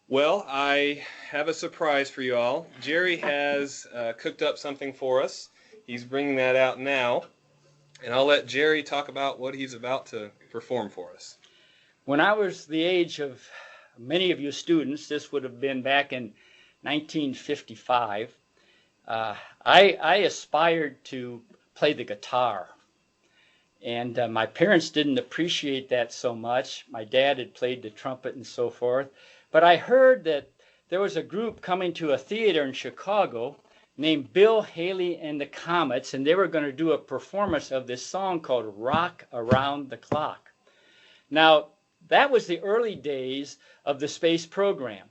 Well, I have a surprise for you all. Jerry has cooked up something for us. He's bringing that out now, and I'll let Jerry talk about what he's about to perform for us. When I was the age of many of you students, this would have been back in 1955, I aspired to play the guitar. And my parents didn't appreciate that so much. My dad had played the trumpet and so forth. But I heard that there was a group coming to a theater in Chicago named Bill Haley and the Comets, and they were going to do a performance of this song called Rock Around the Clock. Now, that was the early days of the space program.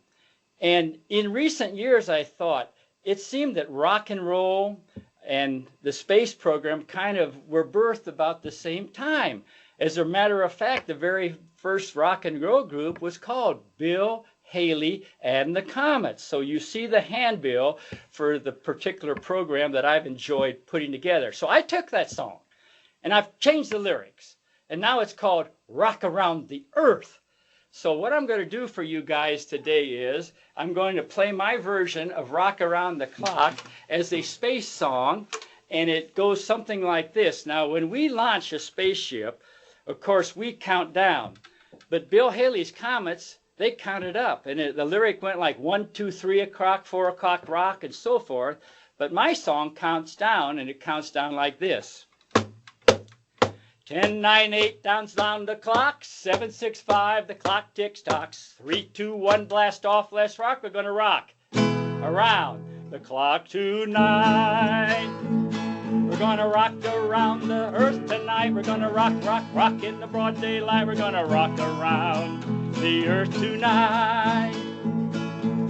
And in recent years, I thought, it seemed that rock and roll and the space program kind of were birthed about the same time. As a matter of fact, the very first rock and roll group was called Bill Haley and the Comets. So you see the handbill for the particular program that I've enjoyed putting together. So I took that song and I've changed the lyrics. And now it's called Rock Around the Earth. So what I'm going to do for you guys today is I'm going to play my version of Rock Around the Clock as a space song, and it goes something like this. Now, when we launch a spaceship, of course, we count down. But Bill Haley's Comets, they counted up, and the lyric went like 1, 2, 3 o'clock, 4 o'clock, rock, and so forth. But my song counts down, and it counts down like this. 10, 9, 8, down the clock. 7, 6, 5, the clock ticks-tocks. 3, 2, 1, blast off, let's rock. We're going to rock around the clock tonight. We're gonna rock around the earth tonight. We're gonna rock, rock, rock in the broad daylight. We're gonna rock around the earth tonight.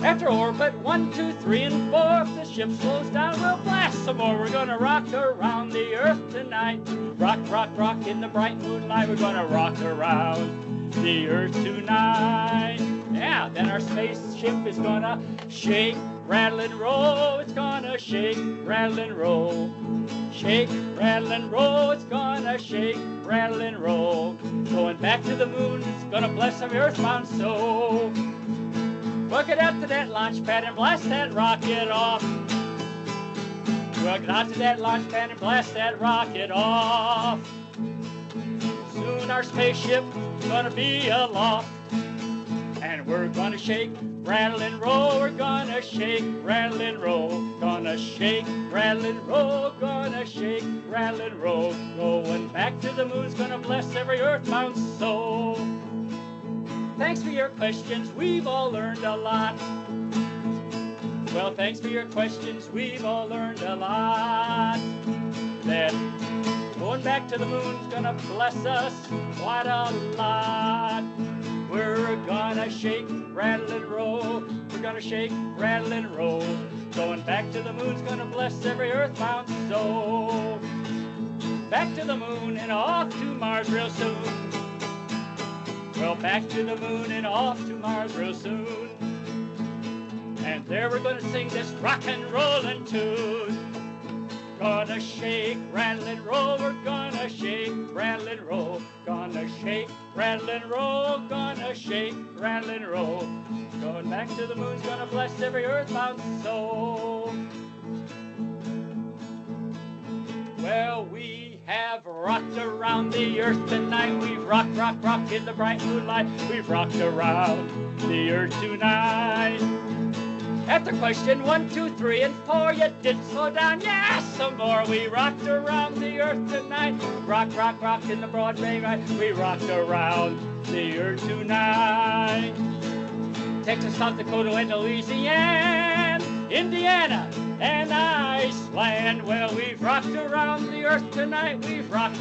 After orbit 1, 2, 3, and 4, if the ship slows down, we'll blast some more. We're gonna rock around the earth tonight. Rock, rock, rock in the bright moonlight. We're gonna rock around the earth tonight. Yeah, then our spaceship is gonna shake, rattle, and roll. It's gonna shake, rattle, and roll. Shake, rattle, and roll. It's gonna shake, rattle, and roll. Going back to the moon, it's gonna bless our earthbound soul. We'll get out to that launch pad and blast that rocket off. We'll get out to that launch pad and blast that rocket off. Soon our spaceship's gonna be aloft. And we're gonna shake, rattle, and roll. We're gonna shake, rattle, and roll. Gonna shake, rattle, and roll. Gonna shake, rattle, and roll. Going back to the moon's gonna bless every earthbound soul. Thanks for your questions, we've all learned a lot. Well, thanks for your questions, we've all learned a lot. That going back to the moon's gonna bless us quite a lot. We're gonna shake, rattle, and roll. We're gonna shake, rattle, and roll. Going back to the moon's gonna bless every earthbound soul. Back to the moon and off to Mars real soon. Well, back to the moon and off to Mars real soon. And there we're gonna sing this rock and rollin' tune. Gonna shake, rattle, and roll. We're gonna shake, rattle, and roll. Gonna shake, rattle, and roll. Gonna shake, rattle, and roll. Going back to the moon's gonna bless every earthbound soul. Well, we have rocked around the earth tonight. We've rocked, rock, rock in the bright moonlight. We've rocked around the earth tonight. After question 1, 2, 3, and 4, you did slow down, yes, some more. We rocked around the earth tonight. Rock, rock, rock in the broad daylight. We rocked around the earth tonight. Texas, South Dakota, and Louisiana, Indiana, and Iceland. Well, we've rocked around the earth tonight. We've rocked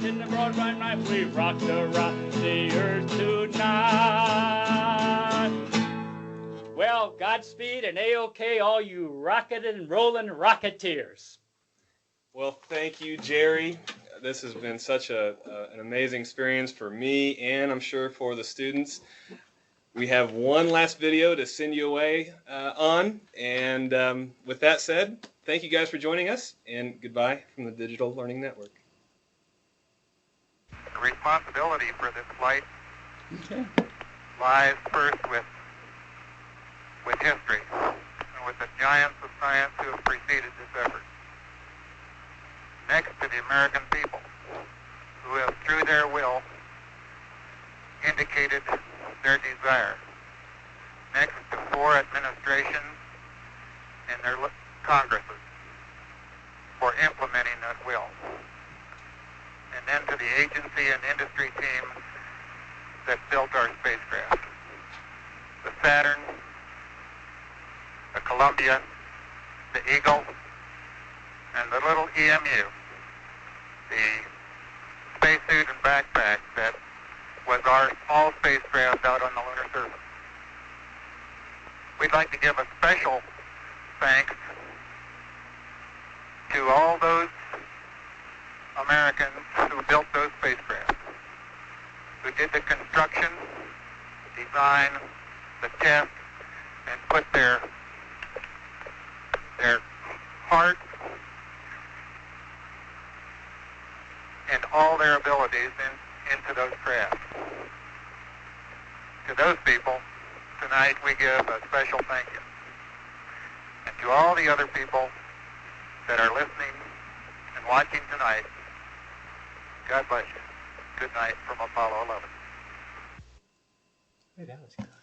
in the broad daylight. We've rocked around the earth tonight. Well, Godspeed and A-OK, all you rocketing and rolling rocketeers. Well, thank you, Jerry. This has been such an amazing experience for me and I'm sure for the students. We have one last video to send you away on. And with that said, thank you guys for joining us, and goodbye from the Digital Learning Network. The responsibility for this flight lies first with history and with the giants of science who have preceded this effort. Next to the American people, who have, through their will, indicated their desire. Next to 4 administrations and their Congresses for implementing that will. And then to the agency and industry teams that built our spacecraft. The Saturn, the Columbia, the Eagle, and the little EMU, the spacesuit and backpack that was our small spacecraft out on the lunar surface. We'd like to give a special thanks to all those Americans who built those spacecraft, who did the construction, the design, the test, and put their heart and all their abilities into those craft. To those people, tonight we give a special thank you. And to all the other people that are listening and watching tonight, God bless you. Good night from Apollo 11. Hey, that was good.